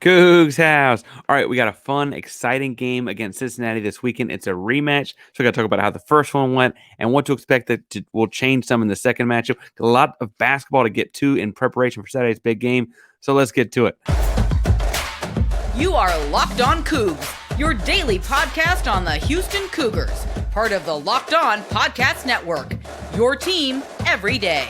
Coogs House. All right, we got a fun, exciting game against Cincinnati this weekend. It's a rematch, so we got to talk about how the first one went and what to expect that will change some in the second matchup. A lot of basketball to get to in preparation for Saturday's big game, so let's get to it. You are Locked On Cougs, your daily podcast on the Houston Cougars, part of the Locked On Podcast Network, your team every day.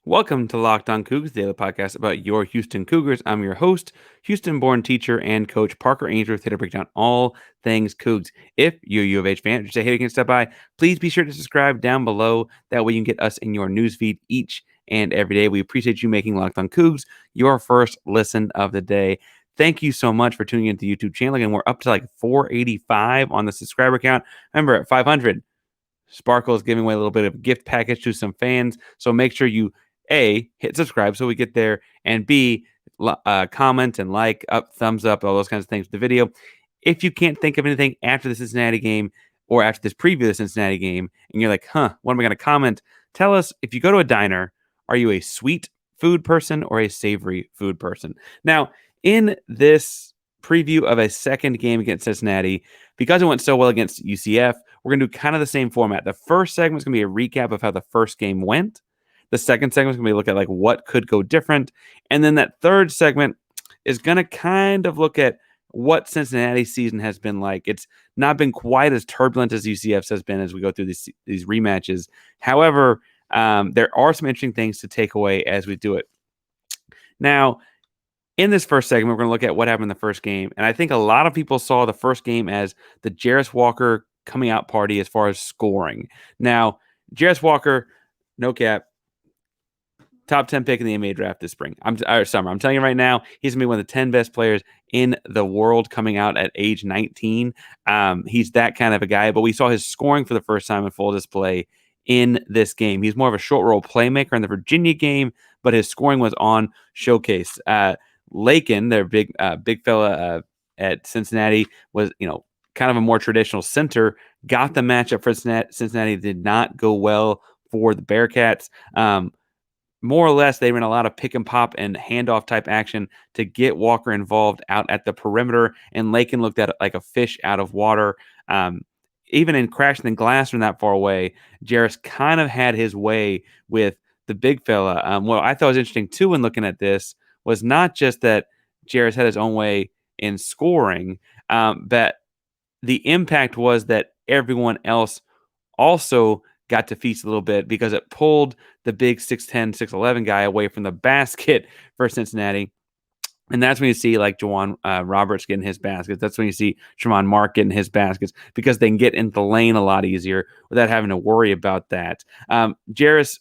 Welcome to Locked On Cougs, the daily podcast about your Houston Cougars. I'm your host, Houston-born teacher and coach Parker Ainsworth, here to break down all things Cougs. If you're a U of H fan, just say, hey, you can stop by. Please be sure to subscribe down below. That way you can get us in your newsfeed each and every day. We appreciate you making Locked On Cougs your first listen of the day. Thank you so much for tuning into the YouTube channel. Again, we're up to like 485 on the subscriber count. Remember, at 500, Sparkle is giving away a little bit of a gift package to some fans. So make sure you A, hit subscribe so we get there, and B, comment and like, thumbs up, all those kinds of things with the video. If you can't think of anything after the Cincinnati game or after this preview of the Cincinnati game, and you're like, what am I going to comment? Tell us, if you go to a diner, are you a sweet food person or a savory food person? Now, in this preview of a second game against Cincinnati, because it went so well against UCF, we're going to do kind of the same format. The first segment is going to be a recap of how the first game went. The second segment is going to be a look at like what could go different. And then that third segment is going to kind of look at what Cincinnati's season has been like. It's not been quite as turbulent as UCF's has been as we go through these rematches. However, there are some interesting things to take away as we do it. Now, in this first segment, we're going to look at what happened in the first game. And I think a lot of people saw the first game as the Jarace Walker coming out party as far as scoring. Now, Jarace Walker, no cap, top 10 pick in the NBA draft this spring. Summer. I'm telling you right now, he's going to be one of the 10 best players in the world coming out at age 19. He's that kind of a guy, but we saw his scoring for the first time in full display in this game. He's more of a short roll playmaker in the Virginia game, but his scoring was on showcase. Lakin, their big fella at Cincinnati, was, kind of a more traditional center, got the matchup for Cincinnati. Did not go well for the Bearcats. More or less, they ran a lot of pick and pop and handoff type action to get Walker involved out at the perimeter, and Lakin looked at it like a fish out of water. Even in crashing the glass from that far away, Jarace kind of had his way with the big fella. What I thought was interesting too when looking at this was not just that Jarace had his own way in scoring, but the impact was that everyone else also got to feast a little bit because it pulled the big 6'10", 6'11" guy away from the basket for Cincinnati. And that's when you see like Juwan Roberts getting his baskets. That's when you see Tramon Mark getting his baskets because they can get into the lane a lot easier without having to worry about that. Jarace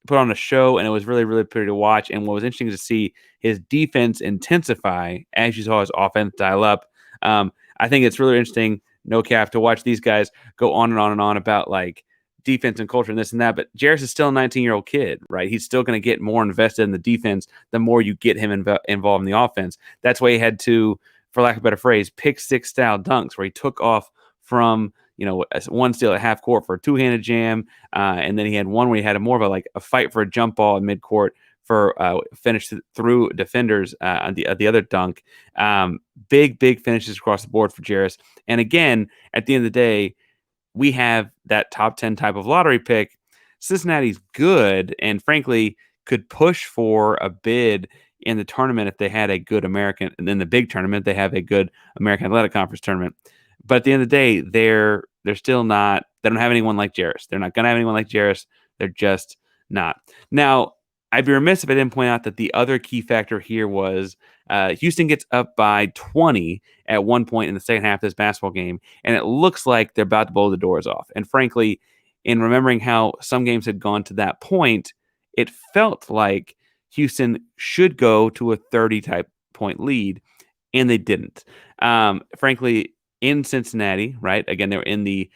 put on a show, and it was really, really pretty to watch. And what was interesting to see his defense intensify as you saw his offense dial up. I think it's really interesting, no cap, to watch these guys go on and on and on about like defense and culture and this and that. But Jarace is still a 19-year-old kid, right? He's still going to get more invested in the defense the more you get him involved in the offense. That's why he had to, for lack of a better phrase, pick six style dunks where he took off from one steal at half court for a two-handed jam, and then he had one where he had more of a fight for a jump ball in midcourt for finish through defenders on the other dunk. Big finishes across the board for Jarace. And again, at the end of the day, we have that top 10 type of lottery pick. Cincinnati's good and frankly could push for a bid in the tournament if they had a good American, and in the big tournament, they have a good American Athletic Conference tournament. But at the end of the day, they're still not, they don't have anyone like Jarace. They're not going to have anyone like Jarace. They're just not. Now, I'd be remiss if I didn't point out that the other key factor here was Houston gets up by 20 at one point in the second half of this basketball game, and it looks like they're about to blow the doors off. And frankly, in remembering how some games had gone to that point, it felt like Houston should go to a 30-type point lead, and they didn't. Frankly, in Cincinnati, right? Again, they were in the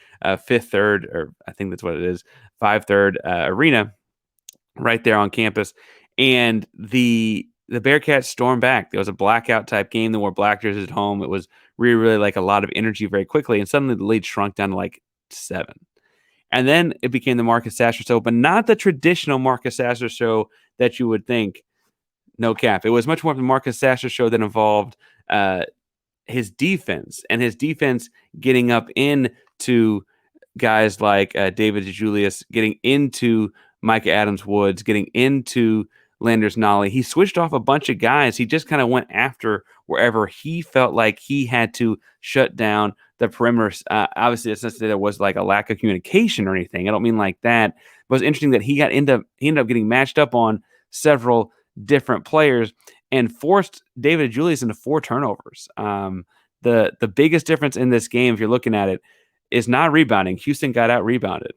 fifth third, or I think that's what it is, 5-third arena right there on campus. And the Bearcats stormed back. There was a blackout type game. They wore black jerseys at home. It was really like a lot of energy very quickly, and suddenly the lead shrunk down to like 7. And then it became the Marcus Sasser show, but not the traditional Marcus Sasser show that you would think. No cap. It was much more of the Marcus Sasser show that involved his defense, and his defense getting up into guys like David DeJulius, getting into Micah Adams-Woods, getting into Landers Nolley. He switched off a bunch of guys. He just kind of went after wherever he felt like he had to shut down the perimeter. Obviously, it's not that there was like a lack of communication or anything. I don't mean like that. It was interesting that he ended up getting matched up on several different players and forced David Julius into 4 turnovers. The biggest difference in this game, if you're looking at it, is not rebounding. Houston got out rebounded.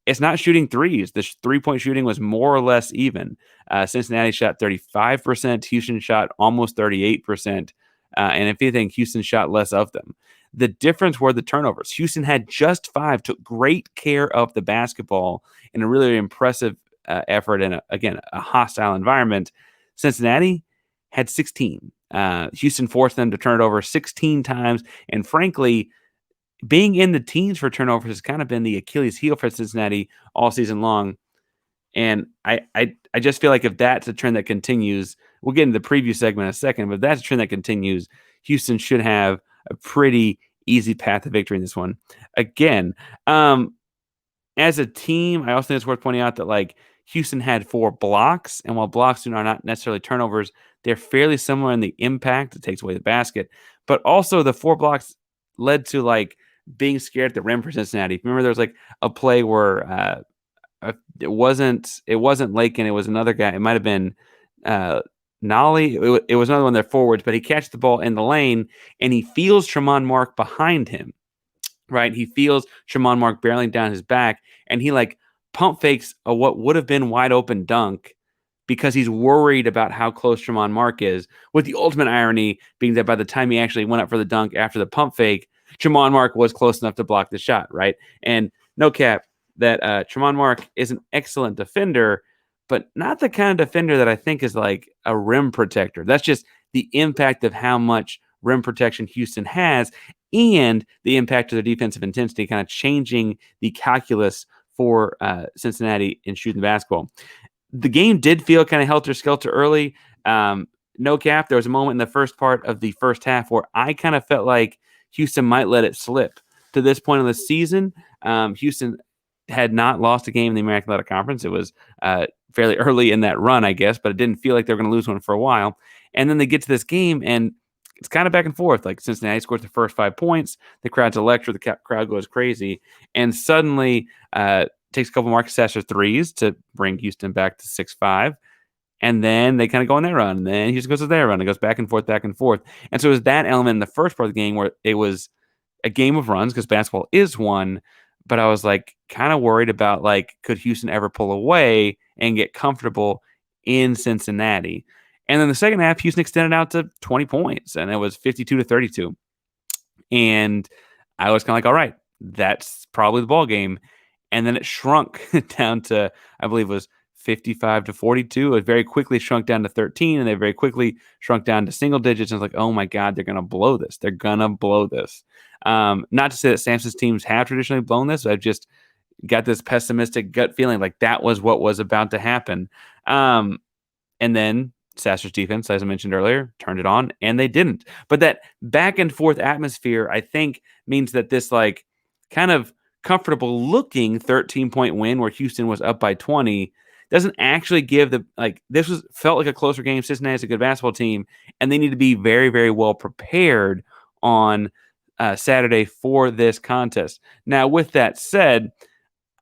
It's not shooting threes. The 3-point shooting was more or less even. Cincinnati shot 35%. Houston shot almost 38%. And if anything, Houston shot less of them. The difference were the turnovers. Houston had just 5, took great care of the basketball in a really impressive effort in, a hostile environment. Cincinnati had 16. Houston forced them to turn it over 16 times. And frankly, being in the teens for turnovers has kind of been the Achilles heel for Cincinnati all season long. And I just feel like if that's a trend that continues, we'll get into the preview segment in a second, but if that's a trend that continues, Houston should have a pretty easy path to victory in this one. Again, as a team, I also think it's worth pointing out that like Houston had 4 blocks, and while blocks are not necessarily turnovers, they're fairly similar in the impact. It takes away the basket, but also the 4 blocks led to like being scared at the rim for Cincinnati. Remember, there was like a play where it wasn't Lakin, it was another guy. It might have been Nolly. It was another one of their forwards, but he catches the ball in the lane and he feels Tramon Mark behind him. Right, he feels Tramon Mark barreling down his back, and he like pump fakes a what would have been wide open dunk because he's worried about how close Tramon Mark is. With the ultimate irony being that by the time he actually went up for the dunk after the pump fake, Tramon Mark was close enough to block the shot, right? And no cap, that Tramon Mark is an excellent defender, but not the kind of defender that I think is like a rim protector. That's just the impact of how much rim protection Houston has and the impact of their defensive intensity kind of changing the calculus for Cincinnati in shooting the basketball. The game did feel kind of helter-skelter early. No cap, there was a moment in the first part of the first half where I kind of felt like Houston might let it slip. To this point of the season, Houston had not lost a game in the American Athletic Conference. It was fairly early in that run, I guess, but it didn't feel like they were going to lose one for a while. And then they get to this game, and it's kind of back and forth. Like Cincinnati scores the first 5 points, the crowd's electric, the crowd goes crazy, and suddenly takes a couple Marcus Sasser threes to bring Houston back to 6-5. And then they kind of go on their run. And then Houston goes on their run. It goes back and forth, back and forth. And so it was that element in the first part of the game where it was a game of runs because basketball is one. But I was like kind of worried about like, could Houston ever pull away and get comfortable in Cincinnati? And then the second half, Houston extended out to 20 points, and it was 52-32. And I was kind of like, all right, that's probably the ball game. And then it shrunk down to, I believe it was 55-42. It very quickly shrunk down to 13, and they very quickly shrunk down to single digits. And it's like, oh my God, they're going to blow this. They're going to blow this. Not to say that Sampson's teams have traditionally blown this. I've just got this pessimistic gut feeling like that was what was about to happen. And then Sasser's defense, as I mentioned earlier, turned it on, and they didn't. But that back and forth atmosphere, I think, means that this like kind of comfortable looking 13-point win where Houston was up by 20 doesn't actually give the like this was felt like a closer game. Cincinnati's a good basketball team, and they need to be very, very well prepared on Saturday for this contest. Now, with that said,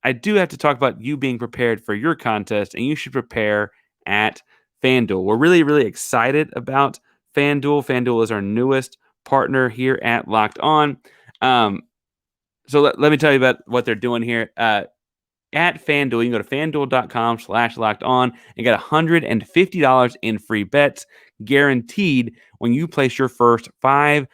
I do have to talk about you being prepared for your contest, and you should prepare at FanDuel. We're really, really excited about FanDuel. FanDuel is our newest partner here at Locked On. So let me tell you about what they're doing here. At FanDuel, you can go to FanDuel.com/LockedOn and get $150 in free bets guaranteed when you place your first $5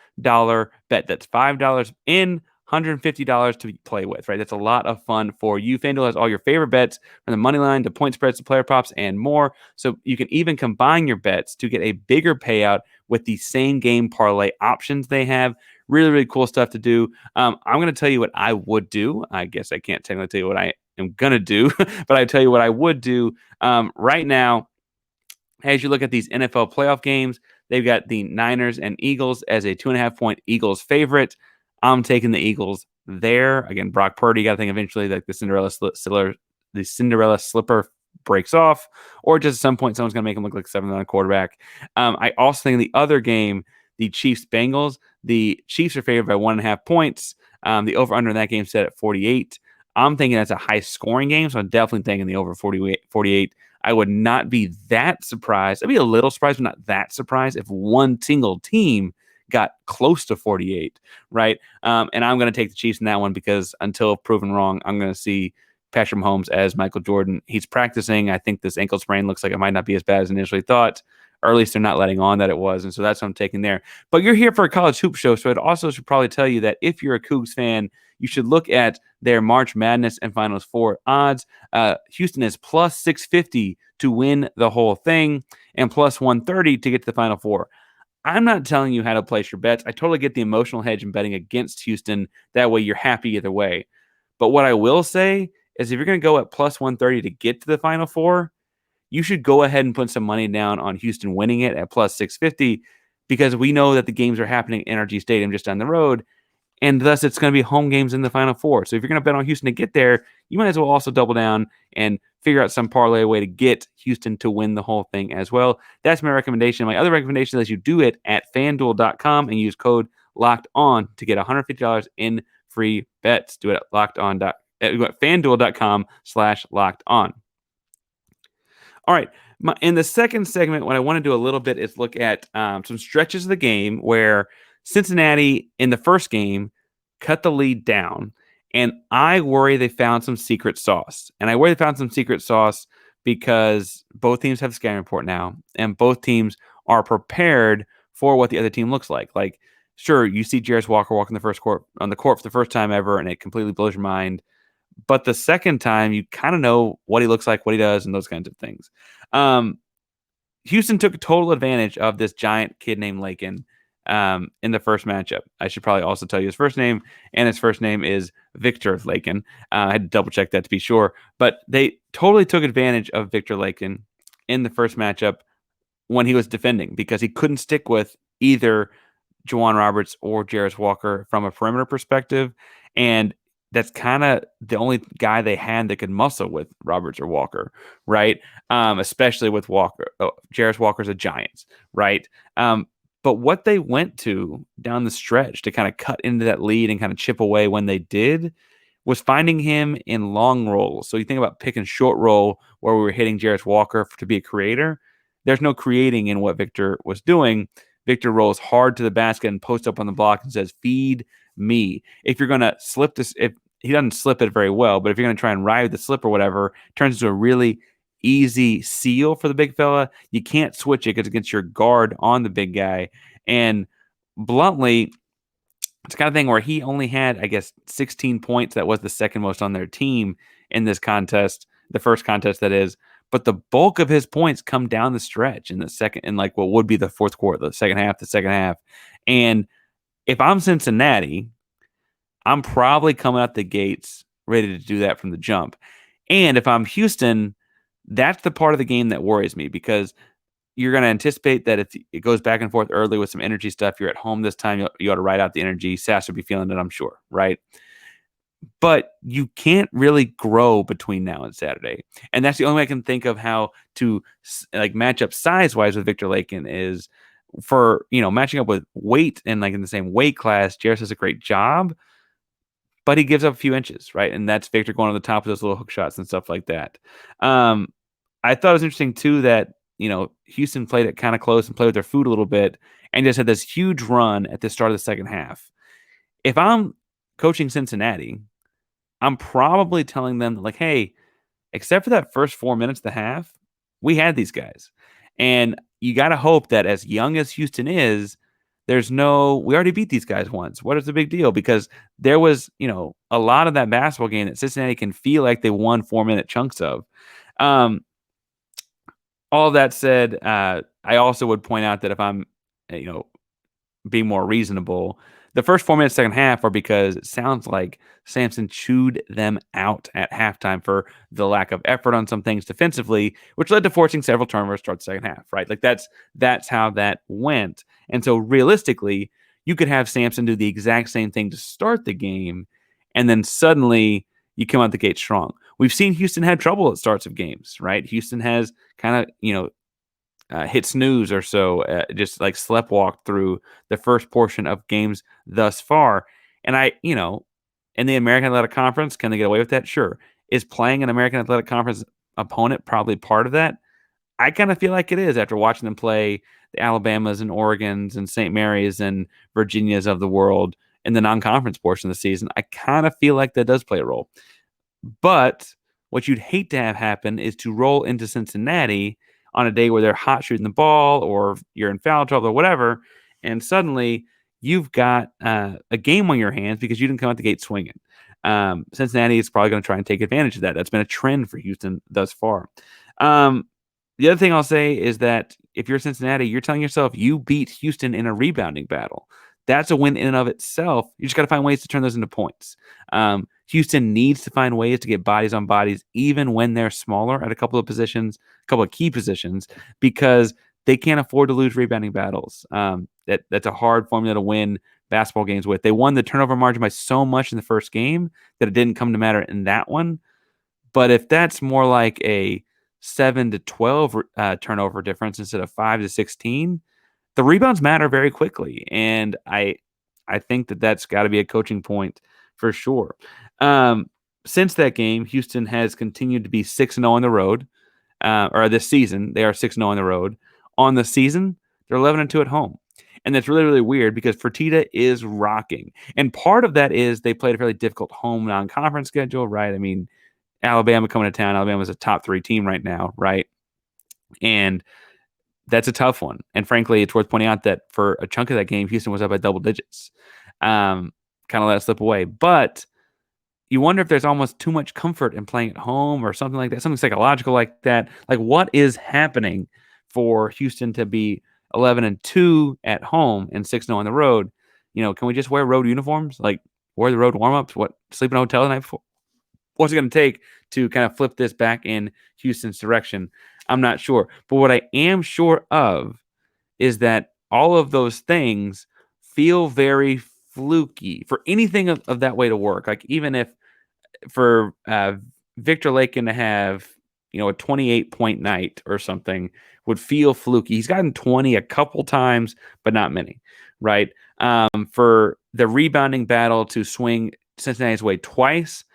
bet. That's $5 in, $150 to play with, right? That's a lot of fun for you. FanDuel has all your favorite bets from the money line to point spreads to player props and more. So you can even combine your bets to get a bigger payout with the same game parlay options they have. Really, really cool stuff to do. I'm going to tell you what I would do. I guess I can't technically tell you what I am going to do, but I tell you what I would do right now. As you look at these NFL playoff games, they've got the Niners and Eagles as a 2.5-point Eagles favorite. I'm taking the Eagles there. Again, Brock Purdy, you got to think eventually like the Cinderella slipper breaks off, or just at some point someone's going to make him look like 7 on a quarterback. I also think the other game, the Chiefs-Bengals, the Chiefs are favored by 1.5 points. The over-under in that game set at 48. I'm thinking that's a high-scoring game, so I'm definitely thinking the over 48. I would not be that surprised. I'd be a little surprised, but not that surprised if one single team got close to 48, right? And I'm going to take the Chiefs in that one because until proven wrong, I'm going to see Patrick Mahomes as Michael Jordan. He's practicing. I think this ankle sprain looks like it might not be as bad as initially thought, or at least they're not letting on that it was. And so that's what I'm taking there. But you're here for a college hoop show, so it also should probably tell you that if you're a Cougs fan, you should look at their March Madness and Finals 4 odds. Houston is plus 650 to win the whole thing and plus 130 to get to the Final Four. I'm not telling you how to place your bets. I totally get the emotional hedge in betting against Houston. That way you're happy either way. But what I will say is if you're going to go at plus 130 to get to the Final Four, you should go ahead and put some money down on Houston winning it at plus 650 because we know that the games are happening in NRG Stadium just down the road. And thus, it's going to be home games in the Final Four. So if you're going to bet on Houston to get there, you might as well also double down and figure out some parlay way to get Houston to win the whole thing as well. That's my recommendation. My other recommendation is you do it at FanDuel.com and use code LOCKEDON to get $150 in free bets. Do it at FanDuel.com/LockedOn. All right. In the second segment, what I want to do a little bit is look at some stretches of the game where Cincinnati in the first game cut the lead down. And I worry they found some secret sauce. And I worry they found some secret sauce because both teams have a scouting report now. And both teams are prepared for what the other team looks like. Like, sure, you see Jarace Walker walking on the court for the first time ever, and it completely blows your mind. But the second time, you kind of know what he looks like, what he does, and those kinds of things. Houston took total advantage of this giant kid named Lakin in the first matchup. I should probably also tell you his first name, and his first name is Victor Lakin. I had to double check that to be sure. But they totally took advantage of Victor Lakin in the first matchup when he was defending because he couldn't stick with either Juwan Roberts or Jarace Walker from a perimeter perspective. And that's kind of the only guy they had that could muscle with Roberts or Walker, right? Especially with Walker. Jarace Walker's a Giants, right? But what they went to down the stretch to kind of cut into that lead and kind of chip away when they did was finding him in long rolls. So you think about pick and short roll where we were hitting Jarace Walker to be a creator. There's no creating in what Victor was doing. Victor rolls hard to the basket and posts up on the block and says, "Feed me." If you're going to slip this, if he doesn't slip it very well, but if you're going to try and ride the slip or whatever, it turns into a really easy seal for the big fella. You can't switch it because it gets your guard on the big guy. And bluntly, it's the kind of thing where he only had, I guess, 16 points. That was the second most on their team in this contest, the first contest that is. But the bulk of his points come down the stretch in the second, in like what would be the fourth quarter, the second half. And if I'm Cincinnati, I'm probably coming out the gates ready to do that from the jump. And if I'm Houston, that's the part of the game that worries me because you're going to anticipate that if it goes back and forth early with some energy stuff, you're at home this time, you ought to ride out the energy. Sasser will be feeling it, I'm sure, right? But you can't really grow between now and Saturday. And that's the only way I can think of how to like match up size-wise with Victor Lakin is for, matching up with weight and like in the same weight class. Jarace does a great job, but he gives up a few inches, right? And that's Victor going on the top of those little hook shots and stuff like that. I thought it was interesting, too, that, Houston played it kind of close and played with their food a little bit and just had this huge run at the start of the second half. If I'm coaching Cincinnati, I'm probably telling them, like, hey, except for that first 4 minutes of the half, we had these guys. And you got to hope that as young as Houston is, we already beat these guys once. What is the big deal? Because there was, a lot of that basketball game that Cincinnati can feel like they won 4-minute chunks of. All that said, I also would point out that if I'm, being more reasonable, The first 4 minutes, second half, are because it sounds like Sampson chewed them out at halftime for the lack of effort on some things defensively, which led to forcing several turnovers to start the second half, right? Like that's how that went. And so realistically, you could have Sampson do the exact same thing to start the game, and then suddenly you come out the gate strong. We've seen Houston had trouble at starts of games, right? Houston has kind of, hit snooze or so, just like sleptwalked through the first portion of games thus far. And in the American Athletic Conference, can they get away with that? Sure. Is playing an American Athletic Conference opponent probably part of that? I kind of feel like it is after watching them play the Alabamas and Oregons and St. Mary's and Virginias of the world in the non-conference portion of the season. I kind of feel like that does play a role. But what you'd hate to have happen is to roll into Cincinnati on a day where they're hot shooting the ball or you're in foul trouble or whatever, and suddenly you've got a game on your hands because you didn't come out the gate swinging. Cincinnati is probably going to try and take advantage of that. That's been a trend for Houston thus far. The other thing I'll say is that if you're Cincinnati, you're telling yourself you beat Houston in a rebounding battle. That's a win in and of itself. You just got to find ways to turn those into points. Houston needs to find ways to get bodies on bodies, even when they're smaller at a couple of positions, a couple of key positions, because they can't afford to lose rebounding battles. That's a hard formula to win basketball games with. They won the turnover margin by so much in the first game that it didn't come to matter in that one. But if that's more like a 7 to 12 turnover difference instead of 5 to 16, the rebounds matter very quickly. And I think that's got to be a coaching point for sure. Since that game, Houston has continued to be 6-0 on the road. Or this season, they are 6-0 on the road. On the season, they're 11-2 at home. And that's really, really weird because Fertitta is rocking. And part of that is they played a fairly difficult home non-conference schedule, right? I mean, Alabama coming to town. Alabama's a top 3 team right now, right? And that's a tough one. And frankly, it's worth pointing out that for a chunk of that game, Houston was up by double digits. Kind of let it slip away. But you wonder if there's almost too much comfort in playing at home or something like that, something psychological like that. Like, what is happening for Houston to be 11-2 at home and 6-0 on the road? Can we just wear road uniforms? Like, wear the road warm-ups? What, sleep in a hotel the night before? What's it going to take to kind of flip this back in Houston's direction? I'm not sure. But what I am sure of is that all of those things feel very fluky for anything of that way to work. Like, even if for Victor Lakin to have, a 28-point night or something would feel fluky. He's gotten 20 a couple times, but not many, right? For the rebounding battle to swing Cincinnati's way twice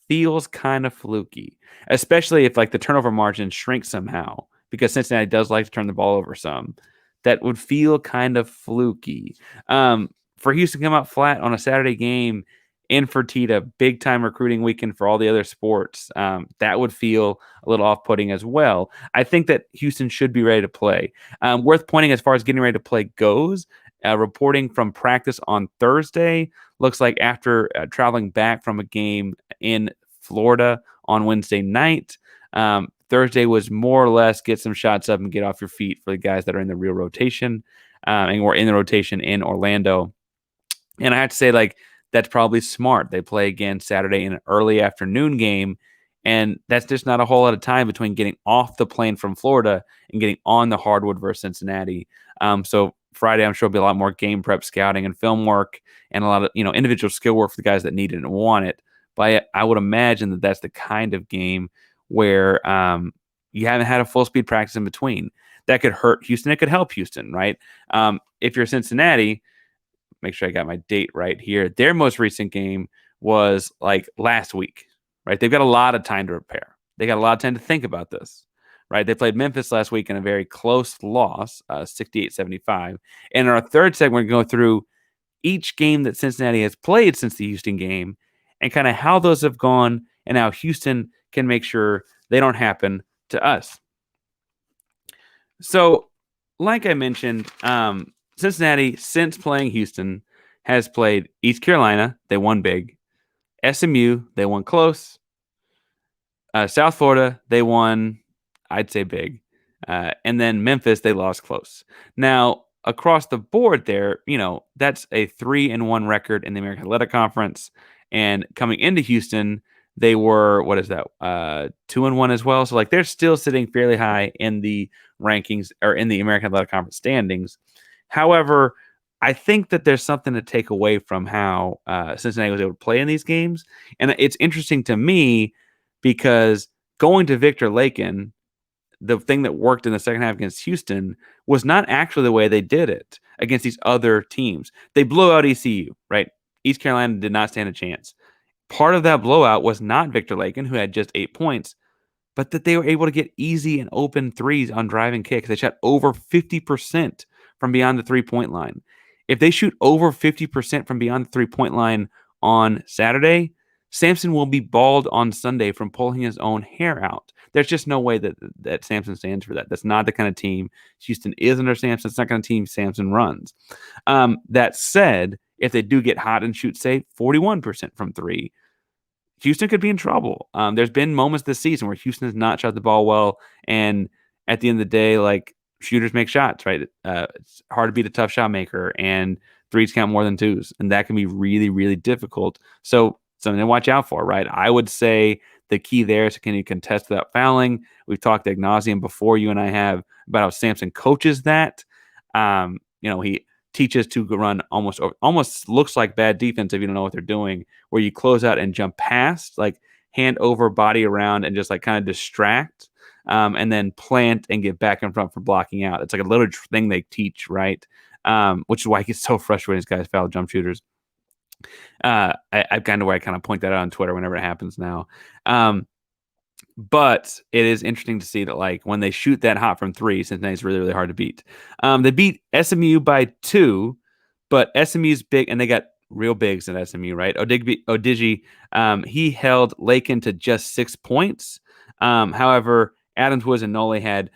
feels kind of fluky, especially if like the turnover margin shrinks somehow because Cincinnati does like to turn the ball over some. That would feel kind of fluky. For Houston to come out flat on a Saturday game in Fertitta, big time recruiting weekend for all the other sports, that would feel a little off-putting as well. I think that Houston should be ready to play. Worth pointing as far as getting ready to play goes, reporting from practice on Thursday, looks like after traveling back from a game in Florida on Wednesday night, Thursday was more or less get some shots up and get off your feet for the guys that are in the real rotation and were in the rotation in Orlando. And I have to say, like, that's probably smart. They play again Saturday in an early afternoon game, and that's just not a whole lot of time between getting off the plane from Florida and getting on the hardwood versus Cincinnati. So Friday, I'm sure will be a lot more game prep scouting and film work and a lot of individual skill work for the guys that need it and want it. But I would imagine that that's the kind of game where you haven't had a full speed practice in between. That could hurt Houston. It could help Houston, right? If you're Cincinnati, make sure I got my date right here. Their most recent game was like last week, right? They've got a lot of time to prepare. They got a lot of time to think about this, right? They played Memphis last week in a very close loss, 68-75. And in our third segment, we're going to go through each game that Cincinnati has played since the Houston game and kind of how those have gone and how Houston can make sure they don't happen to us. So, like I mentioned, Cincinnati, since playing Houston, has played East Carolina. They won big. SMU, they won close. South Florida, they won, I'd say, big. And then Memphis, they lost close. Now, across the board there, that's a 3-1 record in the American Athletic Conference. And coming into Houston, they were, what is that, 2-1 as well. So, like, they're still sitting fairly high in the rankings or in the American Athletic Conference standings. However, I think that there's something to take away from how Cincinnati was able to play in these games. And it's interesting to me because going to Victor Lakin, the thing that worked in the second half against Houston was not actually the way they did it against these other teams. They blew out ECU, right? East Carolina did not stand a chance. Part of that blowout was not Victor Lakin, who had just 8 points, but that they were able to get easy and open threes on driving kicks. They shot over 50% from beyond the 3-point line. If they shoot over 50% from beyond the 3-point line on Saturday, Sampson will be bald on Sunday from pulling his own hair out. There's just no way that Sampson stands for that. That's not the kind of team Houston is under Sampson. It's not the kind of team Sampson runs. That said, if they do get hot and shoot, say, 41% from three, Houston could be in trouble. There's been moments this season where Houston has not shot the ball well, and at the end of the day, like, shooters make shots, right? It's hard to beat a tough shot maker, and threes count more than twos, and that can be really, really difficult. So something to watch out for, right? I would say the key there is can you contest without fouling? We've talked ad nauseum before, you and I have, about how Sampson coaches that. He teaches to run almost looks like bad defense if you don't know what they're doing, where you close out and jump past, like hand over, body around, and just like kind of distract, and then plant and get back in front for blocking out. It's like a little thing they teach, right? Which is why it gets so frustrating as guys foul jump shooters. I kind of point that out on Twitter whenever it happens now. But it is interesting to see that, like, when they shoot that hot from three, Cincinnati's really, really hard to beat. They beat SMU by 2, but SMU's big, and they got real bigs at SMU, right? Odigi, he held Lakin to just 6 points. However, Adams, Woods, and Nole had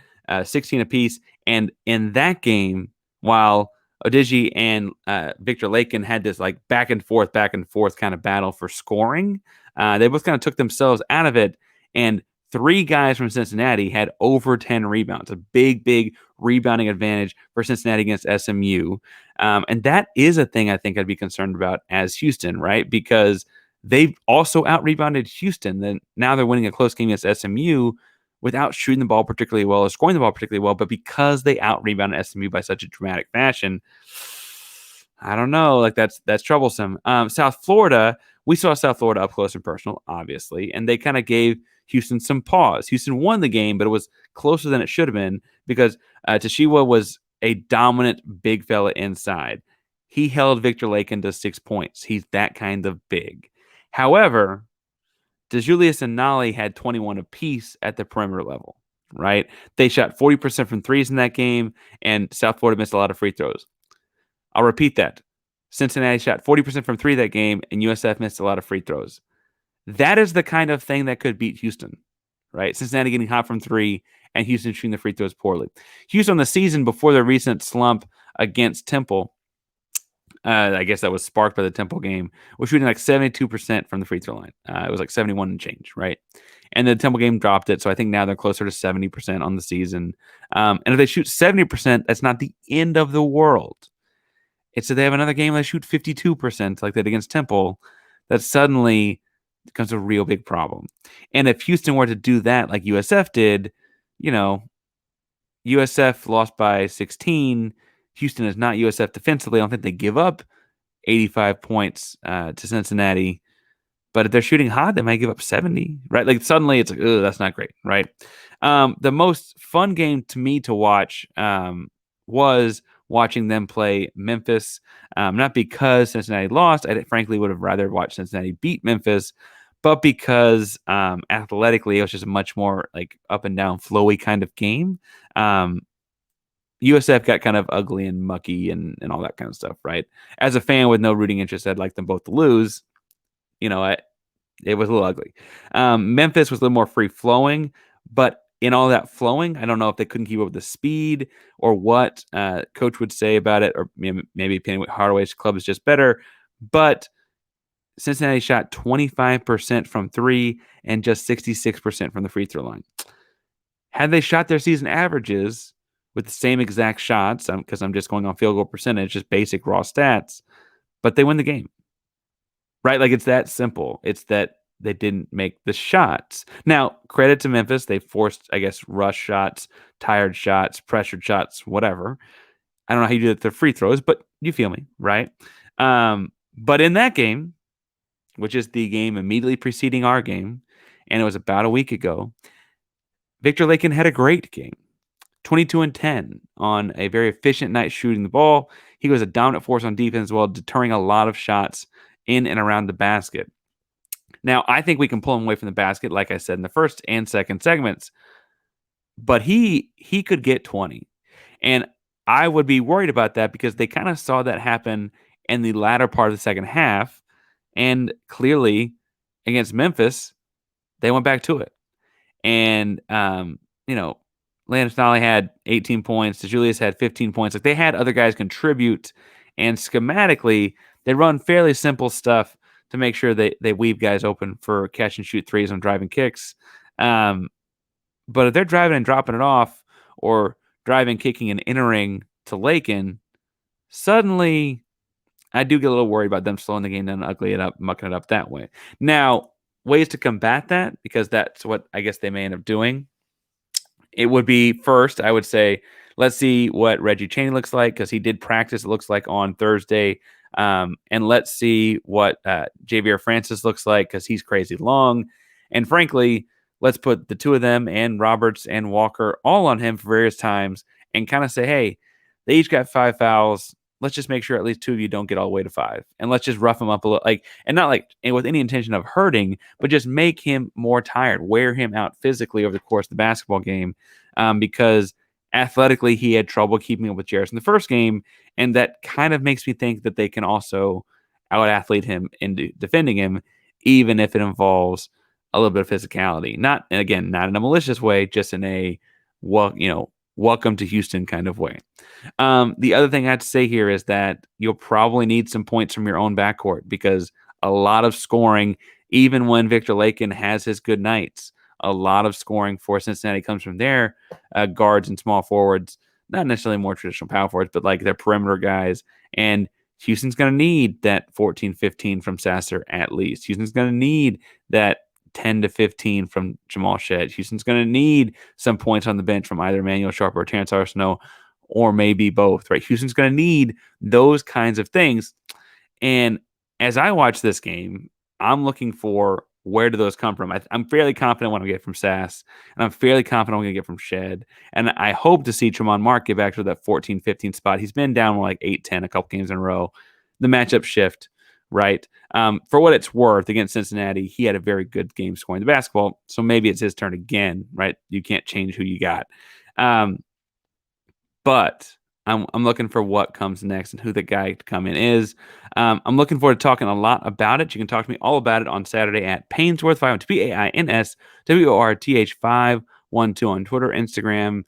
16 apiece. And in that game, while Odigi and Victor Lakin had this like back and forth kind of battle for scoring, they both kind of took themselves out of it. And 3 guys from Cincinnati had over 10 rebounds, a big, big rebounding advantage for Cincinnati against SMU. And that is a thing I think I'd be concerned about as Houston, right? Because they've also out-rebounded Houston. Then now they're winning a close game against SMU without shooting the ball particularly well or scoring the ball particularly well, but because they out-rebounded SMU by such a dramatic fashion, I don't know. Like, that's troublesome. South Florida, we saw South Florida up close and personal, obviously, and they kind of gave Houston some pause. Houston won the game, but it was closer than it should have been because Toshiwa was a dominant big fella inside. He held Victor Lakin to 6 points. He's that kind of big. However, DeJulius and Nolly had 21 apiece at the perimeter level, right? They shot 40% from threes in that game, and South Florida missed a lot of free throws. I'll repeat that. Cincinnati shot 40% from 3 that game, and USF missed a lot of free throws. That is the kind of thing that could beat Houston, right? Cincinnati getting hot from 3 and Houston shooting the free throws poorly. Houston on the season before their recent slump against Temple, I guess that was sparked by the Temple game, was shooting like 72% from the free throw line. It was like 71 and change, right? And the Temple game dropped it, so I think now they're closer to 70% on the season. And if they shoot 70%, that's not the end of the world. It's that they have another game where they shoot 52% like that against Temple. That suddenly becomes a real big problem. And if Houston were to do that like USF did, USF lost by 16. Houston is not USF defensively. I don't think they give up 85 points to Cincinnati. But if they're shooting hot, they might give up 70, right? Like, suddenly it's like, oh, that's not great, right? The most fun game to me to watch was watching them play Memphis. Not because Cincinnati lost. I frankly would have rather watched Cincinnati beat Memphis, but because athletically it was just a much more like up and down flowy kind of game. USF got kind of ugly and mucky and all that kind of stuff, right? As a fan with no rooting interest, I'd like them both to lose. It was a little ugly. Memphis was a little more free-flowing, but in all that flowing, I don't know if they couldn't keep up with the speed or what coach would say about it, or maybe Penny Hardaway's club is just better. But Cincinnati shot 25% from 3 and just 66% from the free throw line. Had they shot their season averages with the same exact shots, because I'm just going on field goal percentage, just basic raw stats, but they win the game. Right? Like, it's that simple. It's that they didn't make the shots. Now, credit to Memphis. They forced, I guess, rush shots, tired shots, pressured shots, whatever. I don't know how you do it with the free throws, but you feel me, right? But in that game, which is the game immediately preceding our game, and it was about a week ago, Victor Lakin had a great game. 22-10 on a very efficient night shooting the ball. He was a dominant force on defense as well, deterring a lot of shots in and around the basket. Now, I think we can pull him away from the basket, like I said, in the first and second segments, but he could get 20. And I would be worried about that because they kind of saw that happen in the latter part of the second half. And clearly, against Memphis, they went back to it. And, Landis Nolly had 18 points. DeJulius had 15 points. Like, they had other guys contribute. And schematically, they run fairly simple stuff to make sure they weave guys open for catch and shoot threes on driving kicks. But if they're driving and dropping it off, or driving, kicking, and entering to Lakin, suddenly I do get a little worried about them slowing the game down, ugly it up, mucking it up that way. Now, ways to combat that, because that's what I guess they may end up doing. It would be, first, I would say, let's see what Reggie Chaney looks like, because he did practice, it looks like, on Thursday. And let's see what Javier Francis looks like, because he's crazy long. And frankly, let's put the two of them and Roberts and Walker all on him for various times and kind of say, hey, they each got 5 fouls. Let's just make sure at least two of you don't get all the way to 5. And let's just rough him up a little, and not with any intention of hurting, but just make him more tired, wear him out physically over the course of the basketball game, because athletically he had trouble keeping up with Jarace in the first game. And that kind of makes me think that they can also out-athlete him in defending him, even if it involves a little bit of physicality. Not in a malicious way, just in a, welcome to Houston kind of way. The other thing I have to say here is that you'll probably need some points from your own backcourt, because a lot of scoring, even when Victor Lakin has his good nights, a lot of scoring for Cincinnati comes from their guards and small forwards, not necessarily more traditional power forwards, but like their perimeter guys. And Houston's going to need that 14-15 from Sasser at least. Houston's going to need that 10 to 15 from Jamal Shead. Houston's going to need some points on the bench from either Emanuel Sharp or Terrance Arceneaux, or maybe both, right? Houston's going to need those kinds of things. And as I watch this game, I'm looking for, where do those come from? I'm fairly confident what I'm going to get from Sass, and I'm fairly confident I'm going to get from Shead. And I hope to see Tramon Mark get back to that 14-15 spot. He's been down like 8-10 a couple games in a row. The matchup shift, right? For what it's worth, against Cincinnati, he had a very good game scoring the basketball. So maybe it's his turn again, right? You can't change who you got. But I'm looking for what comes next and who the guy to come in is. I'm looking forward to talking a lot about it. You can talk to me all about it on Saturday at Painsworth 512 PAINSWORTH 512 on Twitter, Instagram,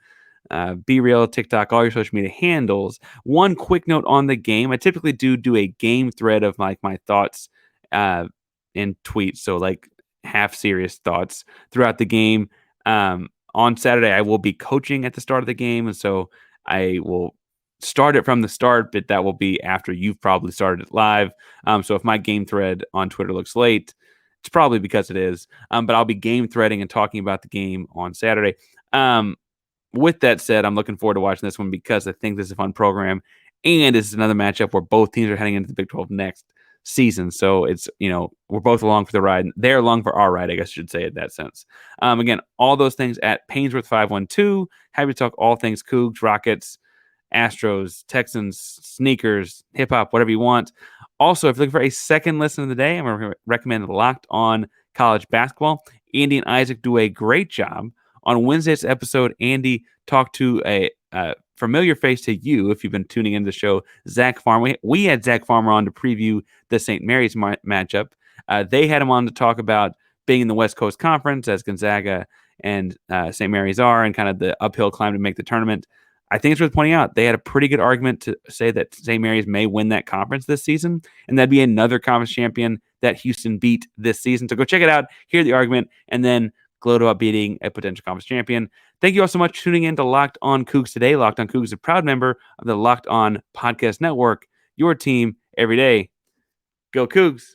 Be Real, TikTok, all your social media handles. One quick note on the game: I typically do a game thread of my thoughts in tweets, so like half serious thoughts throughout the game. On Saturday, I will be coaching at the start of the game, and so I will start it from the start, but that will be after you've probably started it live. So if my game thread on Twitter looks late, it's probably because it is. But I'll be game threading and talking about the game on Saturday. With that said, I'm looking forward to watching this one, because I think this is a fun program, and this is another matchup where both teams are heading into the Big 12 next season. So it's, we're both along for the ride. They're along for our ride, I guess I should say, in that sense. Again, all those things at Painsworth 512. Happy to talk all things Cougs, Rockets, Astros, Texans, sneakers, hip hop, whatever you want. Also, if you're looking for a second listen of the day, I'm going to recommend Locked On College Basketball. Andy and Isaac do a great job. On Wednesday's episode, Andy talked to a familiar face to you if you've been tuning into the show, Zach Farmer. We had Zach Farmer on to preview the St. Mary's matchup. They had him on to talk about being in the West Coast Conference, as Gonzaga and St. Mary's are, and kind of the uphill climb to make the tournament. I think it's worth pointing out they had a pretty good argument to say that St. Mary's may win that conference this season, and that'd be another conference champion that Houston beat this season. So go check it out, hear the argument, and then gloat about beating a potential conference champion. Thank you all so much for tuning in to Locked On Cougs today. Locked On Cougs is a proud member of the Locked On Podcast Network, your team every day. Go Cougs.